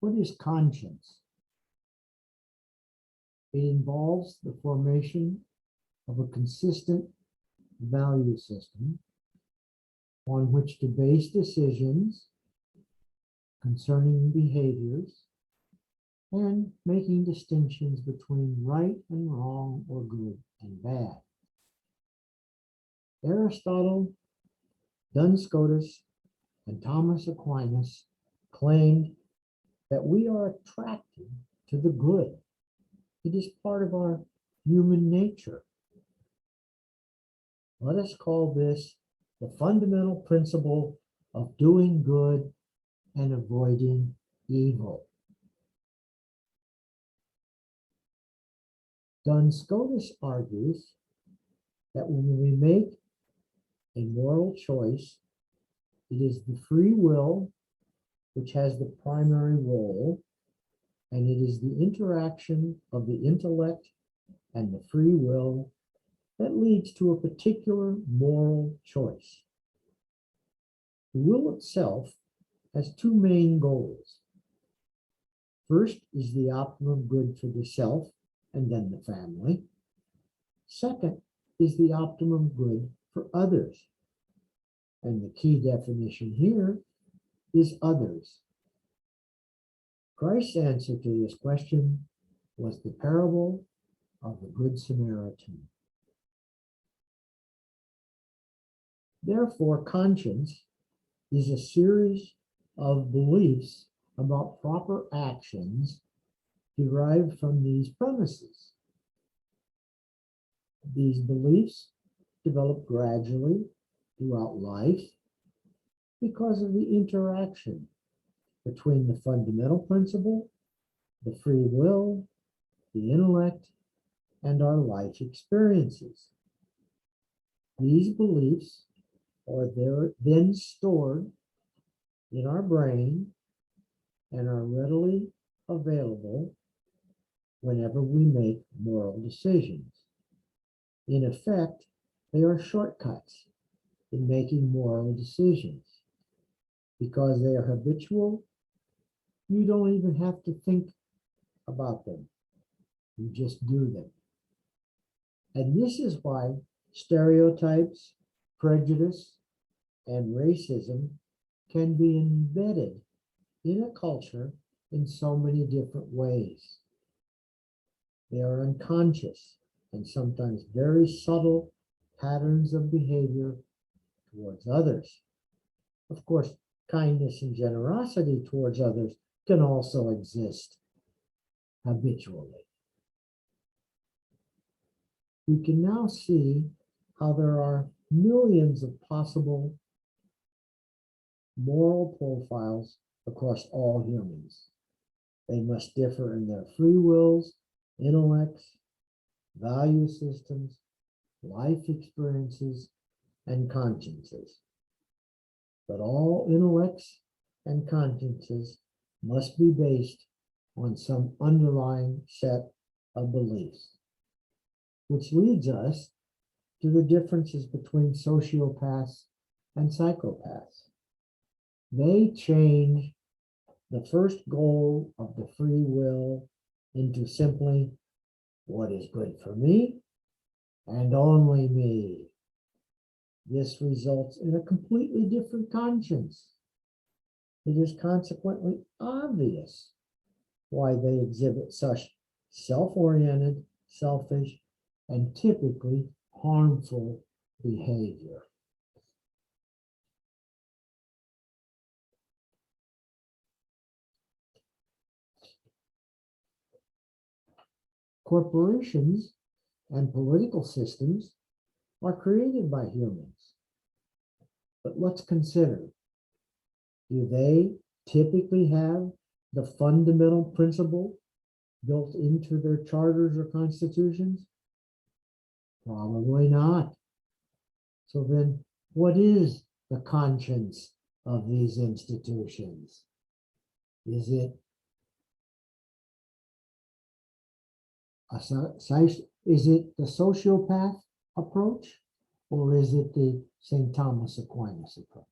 What is conscience? It involves the formation of a consistent value system on which to base decisions concerning behaviors and making distinctions between right and wrong or good and bad. Aristotle, Duns Scotus, and Thomas Aquinas claimed that we are attracted to the good. It is part of our human nature. Let us call this the fundamental principle of doing good and avoiding evil. Duns Scotus argues that when we make a moral choice, it is the free will which has the primary role, and it is the interaction of the intellect and the free will that leads to a particular moral choice. The will itself has two main goals. First is the optimum good for the self and then the family. Second is the optimum good for others. And the key definition here is others. Christ's answer to this question was the parable of the Good Samaritan. Therefore, conscience is a series of beliefs about proper actions derived from these premises. These beliefs develop gradually throughout life because of the interaction between the fundamental principle, the free will, the intellect, and our life experiences. These beliefs are then stored in our brain and are readily available whenever we make moral decisions. In effect, they are shortcuts in making moral decisions. Because they are habitual, you don't even have to think about them. You just do them. And this is why stereotypes, prejudice, and racism can be embedded in a culture in so many different ways. They are unconscious and sometimes very subtle patterns of behavior towards others. Of course, kindness and generosity towards others can also exist habitually. We can now see how there are millions of possible moral profiles across all humans. They must differ in their free wills, intellects, value systems, life experiences, and consciences. But all intellects and consciences must be based on some underlying set of beliefs, which leads us to the differences between sociopaths and psychopaths. They change the first goal of the free will into simply what is good for me and only me. This results in a completely different conscience. It is consequently obvious why they exhibit such self-oriented, selfish, and typically harmful behavior. Corporations and political systems are created by humans. But let's consider, do they typically have the fundamental principle built into their charters or constitutions? Probably not. So then, what is the conscience of these institutions? Is it the sociopath approach, or is it the St. Thomas Aquinas approach?